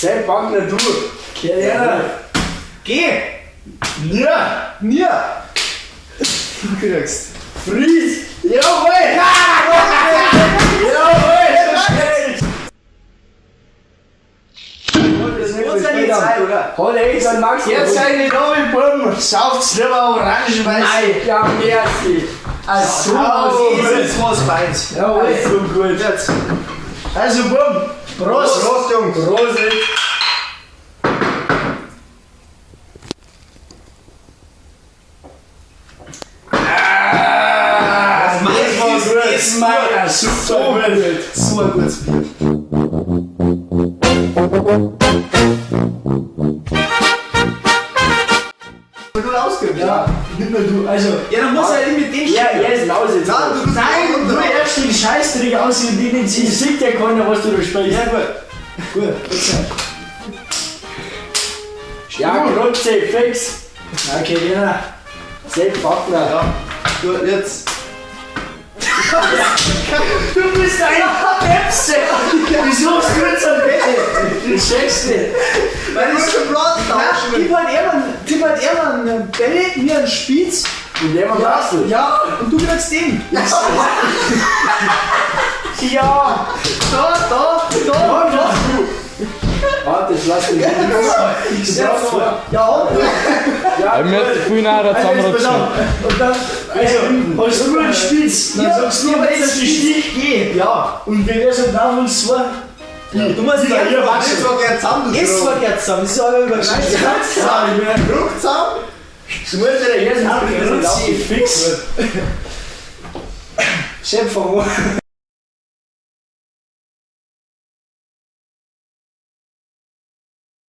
Sei Wagner, du. Ja. Geh! Ja. Mir! Du kriegst. Fries. Jawohl. Jawohl. Das muss ja nicht sein, oder? Hol echt an Max. Jetzt seid ihr da mit Buben. Sauft's lieber Orangenweiß. Nein, ja, merci. Also, jetzt was Feins. Jawohl, so gut. Jetzt. Also, Buben. Prost. Prost, Jungs. Prost. Das war super gut. So ein gutes Bier. Du rausgehst, Ja, nicht nur du. Also, Ja, dann muss er mit dem ja, jetzt laus jetzt. Nein, du erst den Scheißdreck aus und den Sie sieht ja keiner, was du da spielst. Ja, gut. Gut, jetzt. Ja, Grotze, fix. Okay, ja. Sepp Wagner. Ja, gut, jetzt. Du bist ein Pepsi! Wieso hast du jetzt am Bett? Das checkst du. Weil ich schon Blatt tauschen. Gib halt eher einen Bälle, mir einen Spitz. Und der mal Basel. Ja, und du kriegst den. Ja, da. Warte, ich lass den Video. Ja, und? Ja, Wir müssen viel näher zusammenrutschen. Und dann, also, hast du einen Spitz? Dann sagst du, wenn es Stich geht. Ja. Und wenn wir so nach uns zwei. Du musst dich einfach waschen. Es war gern zusammen. Es war gerne zusammen, das ist aber überschreitend. Druck zusammen. du musst ja der erste Fix. Chef von